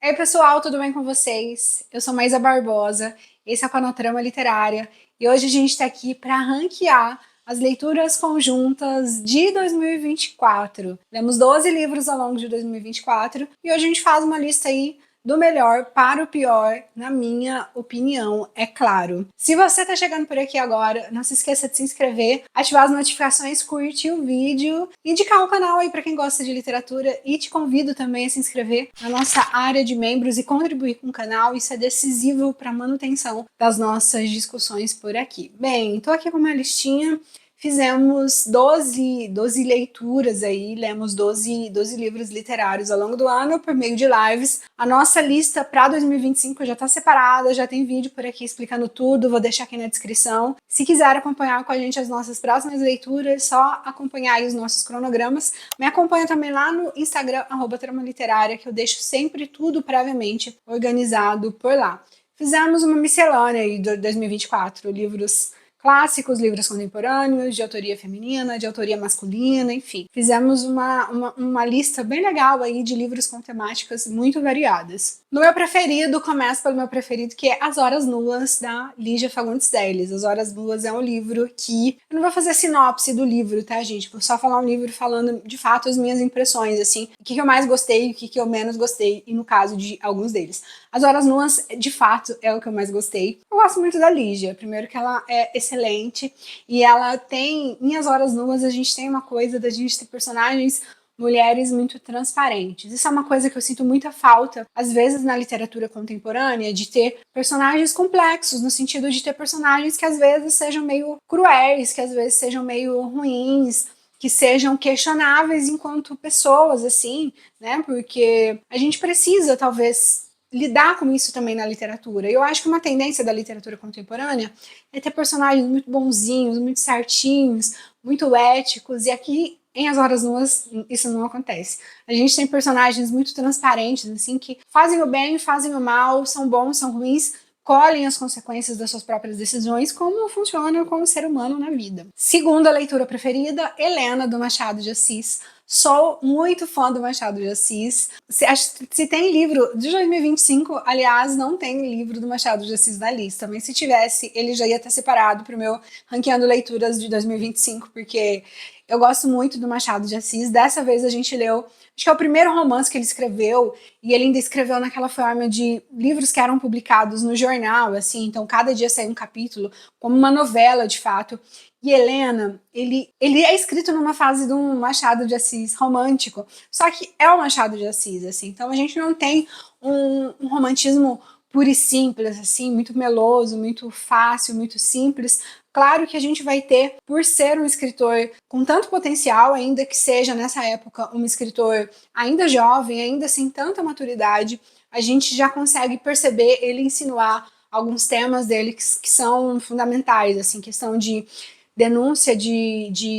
E aí, pessoal, tudo bem com vocês? Eu sou Maísa Barbosa, esse é o Panotrama Literária e hoje a gente está aqui para ranquear as leituras conjuntas de 2024. Lemos 12 livros ao longo de 2024 e hoje a gente faz uma lista aí do melhor para o pior, na minha opinião, é claro. Se você está chegando por aqui agora, não se esqueça de se inscrever, ativar as notificações, curtir o vídeo, indicar o canal aí para quem gosta de literatura e te convido também a se inscrever na nossa área de membros e contribuir com o canal. Isso é decisivo para a manutenção das nossas discussões por aqui. Bem, estou aqui com uma listinha. Fizemos 12 leituras aí, lemos 12 livros literários ao longo do ano por meio de lives. A nossa lista para 2025 já está separada, já tem vídeo por aqui explicando tudo, vou deixar aqui na descrição. Se quiser acompanhar com a gente as nossas próximas leituras, só acompanhar aí os nossos cronogramas. Me acompanha também lá no Instagram, @tramaliterária, que eu deixo sempre tudo previamente organizado por lá. Fizemos uma miscelânea aí de 2024, livros clássicos, livros contemporâneos, de autoria feminina, de autoria masculina, enfim. Fizemos uma lista bem legal aí de livros com temáticas muito variadas. No meu preferido, começo pelo meu preferido, que é As Horas Nuas, da Lígia Fagundes Telles. As Horas Nuas é um livro que... Eu não vou fazer sinopse do livro, tá, gente? Vou só falar um livro falando, de fato, as minhas impressões, assim. O que eu mais gostei e o que eu menos gostei, e no caso de alguns deles. As Horas Nuas, de fato, é o que eu mais gostei. Eu gosto muito da Lígia. Primeiro que ela é excelente e ela tem... Em As Horas Nuas, a gente tem uma coisa da gente ter personagens mulheres muito transparentes. Isso é uma coisa que eu sinto muita falta, às vezes, na literatura contemporânea, de ter personagens complexos, no sentido de ter personagens que às vezes sejam meio cruéis, que às vezes sejam meio ruins, que sejam questionáveis enquanto pessoas, assim, né? Porque a gente precisa, talvez, lidar com isso também na literatura. Eu acho que uma tendência da literatura contemporânea é ter personagens muito bonzinhos, muito certinhos, muito éticos, e aqui em As Horas Nuas isso não acontece. A gente tem personagens muito transparentes, assim, que fazem o bem, fazem o mal, são bons, são ruins, colhem as consequências das suas próprias decisões, como funciona como ser humano na vida. Segunda leitura preferida, Helena, do Machado de Assis. Sou muito fã do Machado de Assis. Se tem livro de 2025, aliás, não tem livro do Machado de Assis na lista, mas se tivesse, ele já ia estar separado para o meu ranqueando leituras de 2025, porque eu gosto muito do Machado de Assis. Dessa vez a gente leu, acho que é o primeiro romance que ele escreveu, e ele ainda escreveu naquela forma de livros que eram publicados no jornal, assim, então cada dia saiu um capítulo, como uma novela de fato. E Helena, ele é escrito numa fase de um Machado de Assis romântico, só que é o Machado de Assis, assim, então a gente não tem um romantismo puro e simples, assim, muito meloso, muito fácil, muito simples. Claro que a gente vai ter, por ser um escritor com tanto potencial, ainda que seja nessa época um escritor ainda jovem, ainda sem tanta maturidade, a gente já consegue perceber ele insinuar alguns temas dele que são fundamentais, assim, questão de denúncia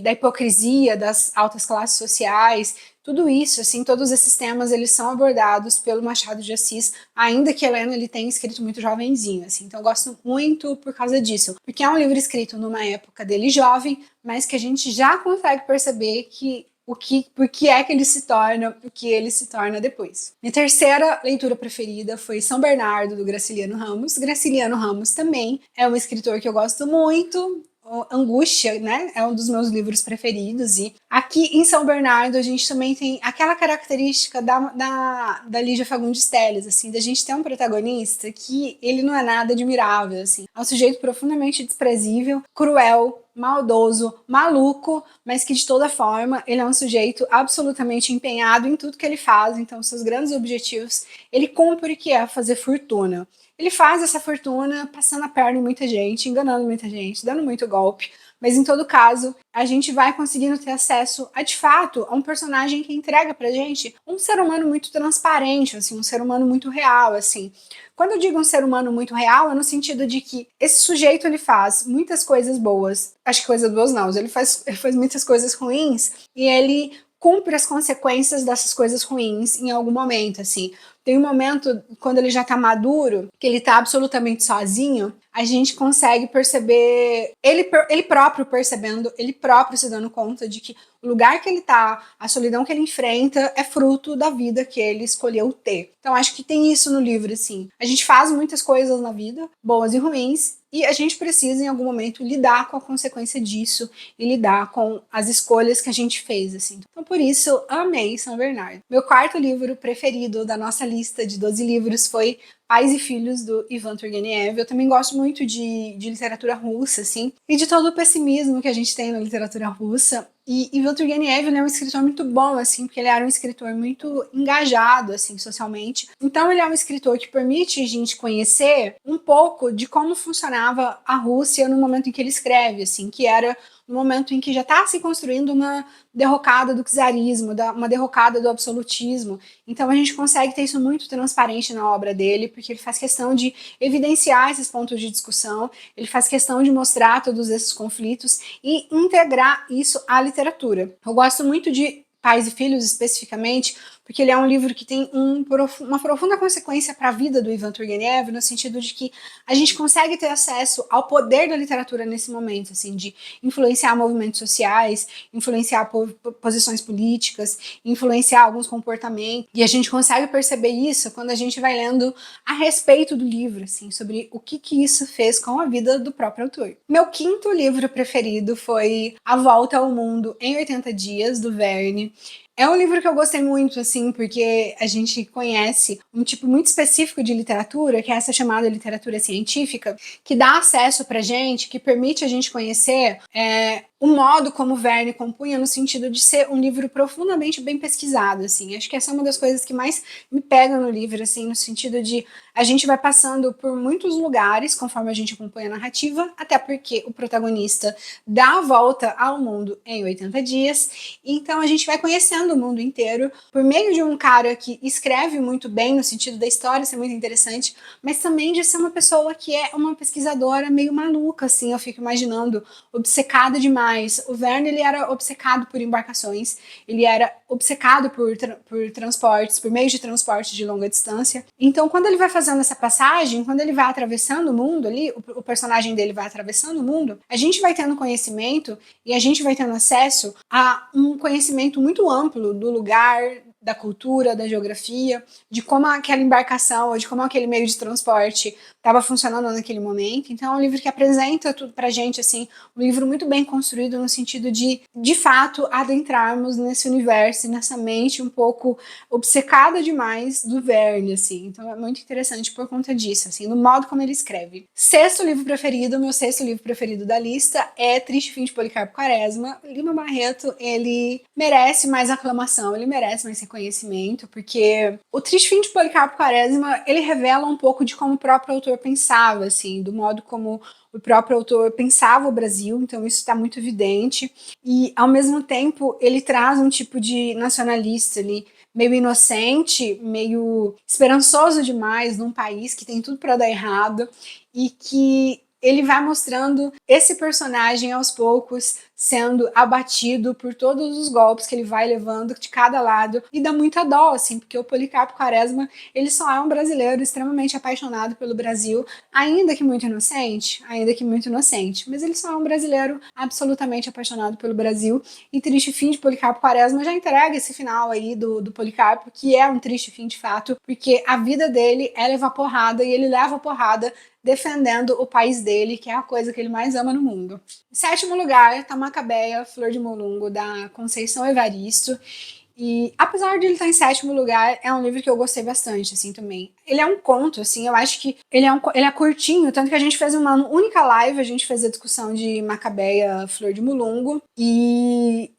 da hipocrisia das altas classes sociais, tudo isso, assim, todos esses temas, eles são abordados pelo Machado de Assis, ainda que Helena, ele tenha escrito muito jovenzinho, assim, então eu gosto muito por causa disso, porque é um livro escrito numa época dele jovem, mas que a gente já consegue perceber que por que é que ele se torna o que ele se torna depois. Minha terceira leitura preferida foi São Bernardo, do Graciliano Ramos. Graciliano Ramos também é um escritor que eu gosto muito. Angústia, né? É um dos meus livros preferidos. E aqui em São Bernardo a gente também tem aquela característica da Lígia Fagundes Telles, assim, da gente ter um protagonista que ele não é nada admirável, assim. É um sujeito profundamente desprezível, cruel, maldoso, maluco, mas que de toda forma ele é um sujeito absolutamente empenhado em tudo que ele faz, então seus grandes objetivos ele cumpre, que é fazer fortuna. Ele faz essa fortuna passando a perna em muita gente, enganando muita gente, dando muito golpe, mas em todo caso, a gente vai conseguindo ter acesso a, de fato, a um personagem que entrega pra gente um ser humano muito transparente, assim, um ser humano muito real, assim. Quando eu digo um ser humano muito real, é no sentido de que esse sujeito, ele faz muitas coisas boas, acho que coisas boas não, ele faz muitas coisas ruins, e ele cumpre as consequências dessas coisas ruins em algum momento, assim. Tem um momento, quando ele já tá maduro, que ele tá absolutamente sozinho, a gente consegue perceber, ele próprio percebendo, ele próprio se dando conta de que o lugar que ele tá, a solidão que ele enfrenta é fruto da vida que ele escolheu ter. Então acho que tem isso no livro, assim. A gente faz muitas coisas na vida, boas e ruins, e a gente precisa, em algum momento, lidar com a consequência disso e lidar com as escolhas que a gente fez, assim. Então, por isso, amei São Bernardo. Meu quarto livro preferido da nossa lista de 12 livros foi Pais e Filhos, do Ivan Turgenev. Eu também gosto muito de literatura russa, assim, e de todo o pessimismo que a gente tem na literatura russa. E Ivan Turgenev, ele é um escritor muito bom, assim, porque ele era um escritor muito engajado, assim, socialmente. Então, ele é um escritor que permite a gente conhecer um pouco de como funcionava a Rússia no momento em que ele escreve, assim, que era no momento em que já está se construindo uma derrocada do czarismo, uma derrocada do absolutismo. Então a gente consegue ter isso muito transparente na obra dele, porque ele faz questão de evidenciar esses pontos de discussão, ele faz questão de mostrar todos esses conflitos e integrar isso à literatura. Eu gosto muito de Pais e Filhos, especificamente, porque ele é um livro que tem uma profunda consequência para a vida do Ivan Turgenev, no sentido de que a gente consegue ter acesso ao poder da literatura nesse momento, assim, de influenciar movimentos sociais, influenciar posições políticas, influenciar alguns comportamentos, e a gente consegue perceber isso quando a gente vai lendo a respeito do livro, assim, sobre o que isso fez com a vida do próprio autor. Meu quinto livro preferido foi A Volta ao Mundo em 80 Dias, do Verne. É um livro que eu gostei muito, assim, porque a gente conhece um tipo muito específico de literatura, que é essa chamada literatura científica, que dá acesso pra gente, que permite a gente conhecer o modo como Verne compunha, no sentido de ser um livro profundamente bem pesquisado, assim. Acho que essa é uma das coisas que mais me pega no livro, assim, no sentido de a gente vai passando por muitos lugares conforme a gente acompanha a narrativa, até porque o protagonista dá a volta ao mundo em 80 dias, então a gente vai conhecendo o mundo inteiro por meio de um cara que escreve muito bem, no sentido da história ser muito interessante, mas também de ser uma pessoa que é uma pesquisadora meio maluca, assim, eu fico imaginando, obcecada demais. O Verne, ele era obcecado por embarcações, ele era obcecado por transportes, por meios de transporte de longa distância. Então, quando ele vai fazendo essa passagem, quando ele vai atravessando o mundo ali, o personagem dele vai atravessando o mundo, a gente vai tendo conhecimento e a gente vai tendo acesso a um conhecimento muito amplo do lugar, da cultura, da geografia, de como aquela embarcação ou de como aquele meio de transporte estava funcionando naquele momento. Então é um livro que apresenta tudo pra gente, assim, um livro muito bem construído no sentido de fato, adentrarmos nesse universo, nessa mente um pouco obcecada demais do Verne, assim. Então é muito interessante por conta disso, assim, no modo como ele escreve. Sexto livro preferido, meu sexto livro preferido da lista é Triste Fim de Policarpo Quaresma. Lima Barreto, ele merece mais aclamação, ele merece mais reconhecimento, porque o Triste Fim de Policarpo Quaresma, ele revela um pouco de como o próprio autor pensava, assim, do modo como o próprio autor pensava o Brasil, então isso está muito evidente, e ao mesmo tempo ele traz um tipo de nacionalista ali, meio inocente, meio esperançoso demais num país que tem tudo para dar errado, e que ele vai mostrando esse personagem aos poucos sendo abatido por todos os golpes que ele vai levando de cada lado, e dá muita dó, assim, porque o Policarpo Quaresma, ele só é um brasileiro extremamente apaixonado pelo Brasil, ainda que muito inocente, mas ele só é um brasileiro absolutamente apaixonado pelo Brasil, e Triste Fim de Policarpo Quaresma já entrega esse final aí do Policarpo, que é um triste fim de fato, porque a vida dele é levar porrada, e ele leva porrada defendendo o país dele, que é a coisa que ele mais ama no mundo. Em sétimo lugar, tá Macabeia, Flor de Molungo, da Conceição Evaristo. E apesar de ele estar em sétimo lugar, é um livro que eu gostei bastante, assim, também. Ele é um conto, assim, eu acho que ele é curtinho, tanto que a gente fez uma única live, a gente fez a discussão de Macabeia, Flor de Molungo, e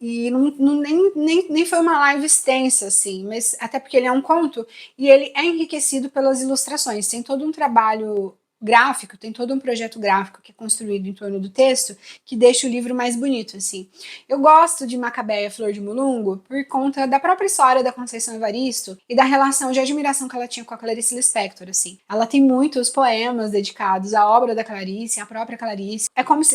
nem foi uma live extensa, assim, mas até porque ele é um conto, e ele é enriquecido pelas ilustrações, tem todo um trabalho gráfico, tem todo um projeto gráfico que é construído em torno do texto, que deixa o livro mais bonito, assim. Eu gosto de Macabeia Flor de Molungo por conta da própria história da Conceição Evaristo e da relação de admiração que ela tinha com a Clarice Lispector, assim. Ela tem muitos poemas dedicados à obra da Clarice, à própria Clarice.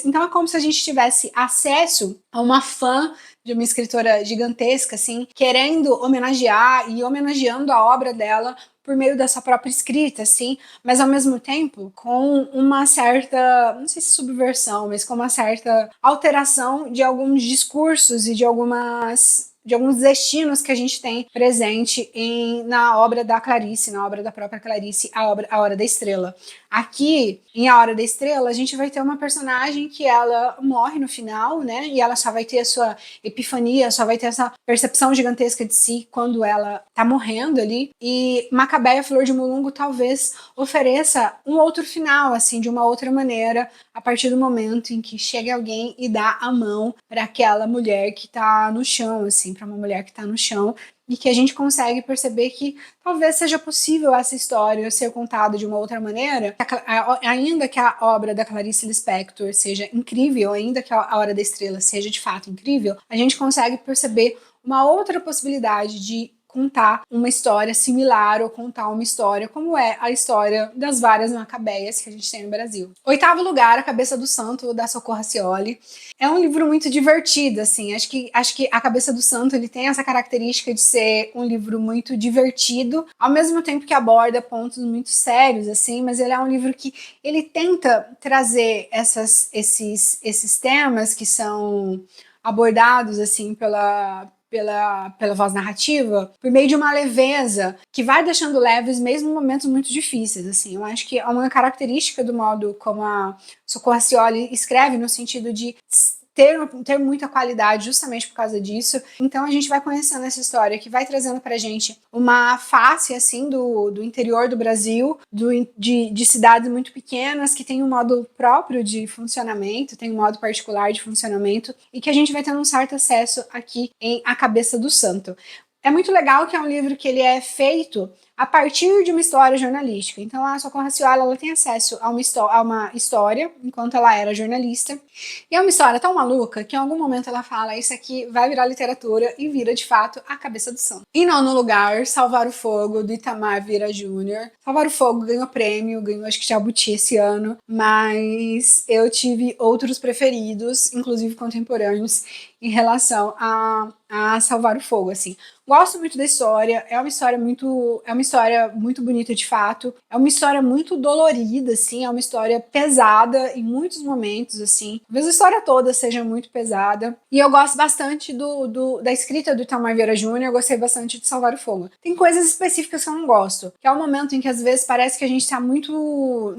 Então é como se a gente tivesse acesso a uma fã de uma escritora gigantesca, assim, querendo homenagear e homenageando a obra dela por meio da sua própria escrita, assim, mas ao mesmo tempo com uma certa, não sei se subversão, mas com uma certa alteração de alguns discursos e de alguns destinos que a gente tem presente na obra da Clarice, na obra da própria Clarice, A Hora da Estrela. Aqui, em A Hora da Estrela, a gente vai ter uma personagem que ela morre no final, né? E ela só vai ter a sua epifania, só vai ter essa percepção gigantesca de si quando ela tá morrendo ali. E Macabeia Flor de Mulungo talvez ofereça um outro final, assim, de uma outra maneira, a partir do momento em que chega alguém e dá a mão para aquela mulher que tá no chão, assim, para uma mulher que tá no chão, e que a gente consegue perceber que talvez seja possível essa história ser contada de uma outra maneira, ainda que a obra da Clarice Lispector seja incrível, ainda que A Hora da Estrela seja de fato incrível, a gente consegue perceber uma outra possibilidade de contar uma história similar ou contar uma história como é a história das várias macabeias que a gente tem no Brasil. Oitavo lugar, A Cabeça do Santo, da Socorro Racioli. É um livro muito divertido, assim, acho que A Cabeça do Santo ele tem essa característica de ser um livro muito divertido, ao mesmo tempo que aborda pontos muito sérios, assim, mas ele é um livro que ele tenta trazer esses temas que são abordados, assim, pela voz narrativa, por meio de uma leveza que vai deixando leves mesmo em momentos muito difíceis, assim. Eu acho que é uma característica do modo como a Socorro Racioli escreve, no sentido de ter muita qualidade justamente por causa disso. Então a gente vai conhecendo essa história que vai trazendo pra gente uma face, assim, do interior do Brasil, de cidades muito pequenas, que tem um modo próprio de funcionamento, tem um modo particular de funcionamento, e que a gente vai tendo um certo acesso aqui em A Cabeça do Santo. É muito legal que é um livro que ele é feito a partir de uma história jornalística. Então a Socorro Racioli ela tem acesso a uma história enquanto ela era jornalista. E é uma história tão maluca que em algum momento ela fala isso aqui vai virar literatura e vira de fato A Cabeça do Santo. Em nono lugar, Salvar o Fogo, do Itamar Vieira Júnior. Salvar o Fogo ganhou prêmio, ganhou acho que Jabuti esse ano, mas eu tive outros preferidos, inclusive contemporâneos, em relação a Salvar o Fogo, assim. Gosto muito da história, é uma história muito bonita de fato, é uma história muito dolorida, assim, é uma história pesada em muitos momentos, assim. Talvez a história toda seja muito pesada. E eu gosto bastante da escrita do Itamar Vieira Júnior, eu gostei bastante de Salvar o Fogo. Tem coisas específicas que eu não gosto, que é o momento em que às vezes parece que a gente tá muito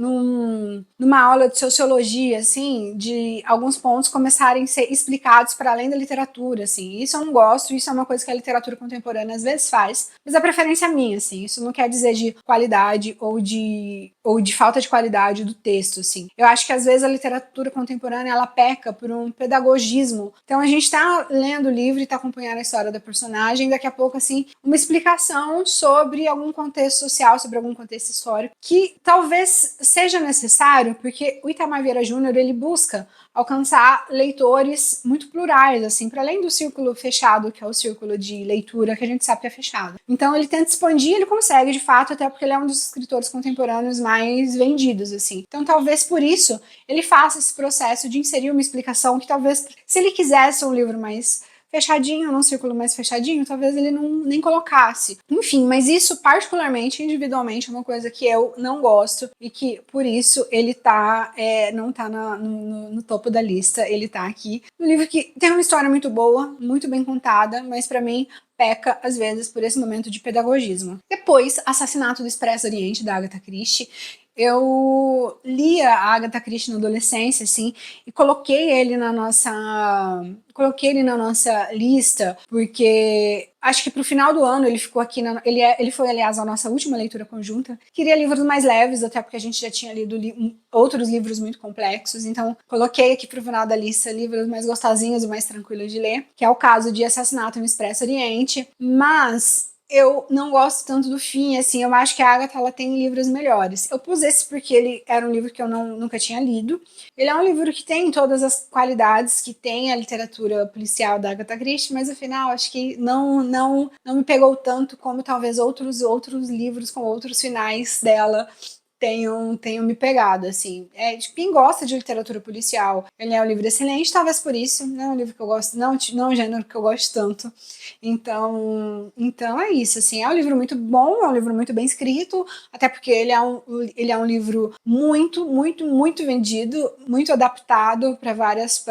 numa aula de sociologia, assim, de alguns pontos começarem a ser explicados para além da literatura, assim. Isso eu não gosto, isso é uma coisa que a literatura contemporânea às vezes faz, mas a preferência é minha, assim. Isso não quer dizer de qualidade ou de falta de qualidade do texto, assim. Eu acho que às vezes a literatura contemporânea ela peca por um pedagogismo. Então a gente tá lendo o livro e tá acompanhando a história da personagem, daqui a pouco, assim, uma explicação sobre algum contexto social, sobre algum contexto histórico, que talvez seja necessário, porque o Itamar Vieira Júnior, ele busca alcançar leitores muito plurais, assim, para além do círculo fechado, que é o círculo de leitura, que a gente sabe que é fechado. Então ele tenta expandir, ele consegue, de fato, até porque ele é um dos escritores contemporâneos mais vendidos, assim. Então talvez por isso ele faça esse processo de inserir uma explicação que talvez, se ele quisesse um livro mais fechadinho, num círculo mais fechadinho, talvez ele nem colocasse. Enfim, mas isso particularmente, individualmente, é uma coisa que eu não gosto e que, por isso, ele não tá no topo da lista, ele tá aqui. Um livro que tem uma história muito boa, muito bem contada, mas para mim peca, às vezes, por esse momento de pedagogismo. Depois, Assassinato do Expresso Oriente, da Agatha Christie. Eu lia a Agatha Christie na adolescência, assim, e coloquei ele na nossa lista, porque acho que pro final do ano ele ficou aqui, ele foi, aliás, a nossa última leitura conjunta. Queria livros mais leves, até porque a gente já tinha lido outros livros muito complexos, então coloquei aqui pro final da lista livros mais gostosinhos e mais tranquilos de ler, que é o caso de Assassinato no Expresso Oriente, mas eu não gosto tanto do fim, assim, eu acho que a Agatha ela tem livros melhores. Eu pus esse porque ele era um livro que eu nunca tinha lido. Ele é um livro que tem todas as qualidades que tem a literatura policial da Agatha Christie, mas afinal acho que não me pegou tanto como talvez outros livros com outros finais dela tenham me pegado, assim. De quem gosta de literatura policial, ele é um livro excelente, talvez por isso, não é um livro que eu gosto, não é um gênero que eu gosto tanto. Então é isso, assim, é um livro muito bom, é um livro muito bem escrito, até porque ele é um livro muito, muito, muito vendido, muito adaptado para várias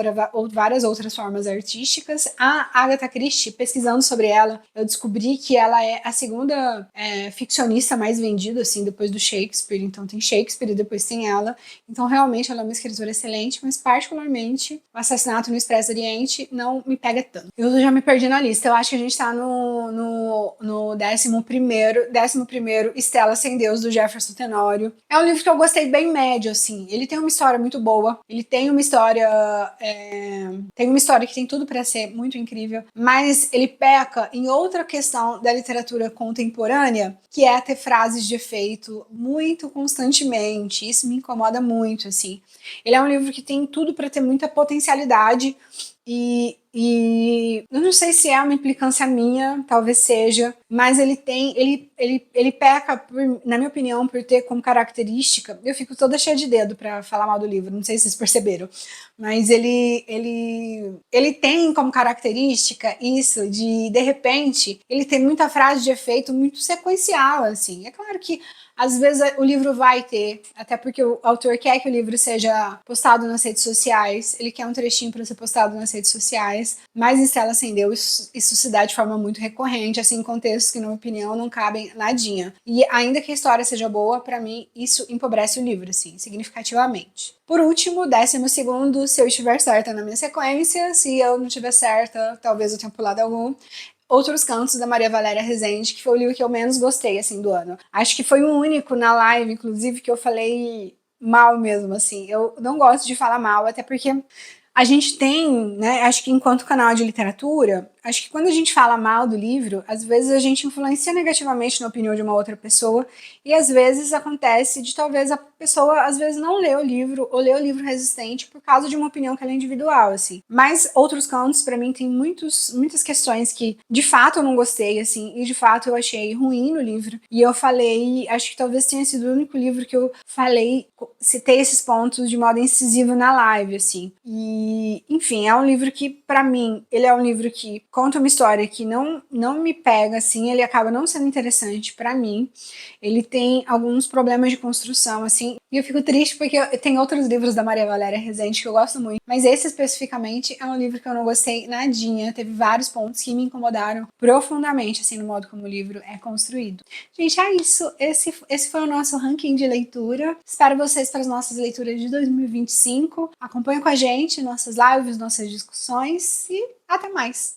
outras formas artísticas. A Agatha Christie, pesquisando sobre ela, eu descobri que ela é a segunda ficcionista mais vendida, assim, depois do Shakespeare. Então tem Shakespeare e depois tem ela. Então realmente ela é uma escritora excelente, mas particularmente o Assassinato no Expresso Oriente não me pega tanto. Eu já me perdi na lista, eu acho que a gente tá no 11º Estela Sem Deus, do Jefferson Tenório. É um livro que eu gostei bem médio, assim. Ele tem uma história muito boa, ele tem uma história que tem tudo para ser muito incrível, mas ele peca em outra questão da literatura contemporânea, que é ter frases de efeito muito constantemente. Isso me incomoda muito, assim. Ele é um livro que tem tudo para ter muita potencialidade e eu não sei se é uma implicância minha, talvez seja, mas ele peca, na minha opinião, por ter como característica, eu fico toda cheia de dedo para falar mal do livro, não sei se vocês perceberam, mas ele tem como característica isso de repente, ele tem muita frase de efeito muito sequencial, assim. É claro que às vezes o livro vai ter, até porque o autor quer que o livro seja postado nas redes sociais, ele quer um trechinho para ser postado nas redes sociais, mas em Estela Sem Deus isso se dá de forma muito recorrente, assim, em contextos que, na minha opinião, não cabem nadinha. E ainda que a história seja boa, para mim isso empobrece o livro, assim, significativamente. Por último, 12º, Se Eu Estiver Certa na Minha Sequência. Se eu não estiver certa, talvez eu tenha pulado algum. Outros Cantos, da Maria Valéria Rezende, que foi o livro que eu menos gostei, assim, do ano. Acho que foi o único na live, inclusive, que eu falei mal mesmo, assim. Eu não gosto de falar mal, até porque a gente tem, né, acho que enquanto canal de literatura, acho que quando a gente fala mal do livro, às vezes a gente influencia negativamente na opinião de uma outra pessoa, e às vezes acontece de talvez a pessoa, às vezes, não ler o livro, ou ler o livro resistente por causa de uma opinião que ela é individual, assim. Mas Outros Cantos, pra mim, tem muitas questões que, de fato, eu não gostei, assim, e de fato eu achei ruim no livro. E eu falei, acho que talvez tenha sido o único livro que eu falei, citei esses pontos de modo incisivo na live, assim. E, enfim, é um livro que, pra mim, ele é um livro que conta uma história que não me pega, assim, ele acaba não sendo interessante pra mim. Ele tem alguns problemas de construção, assim, e eu fico triste porque tem outros livros da Maria Valéria Rezende que eu gosto muito, mas esse especificamente é um livro que eu não gostei nadinha, teve vários pontos que me incomodaram profundamente, assim, no modo como o livro é construído. Gente, é isso, esse foi o nosso ranking de leitura. Espero vocês para as nossas leituras de 2025. Acompanhe com a gente nossas lives, nossas discussões e até mais!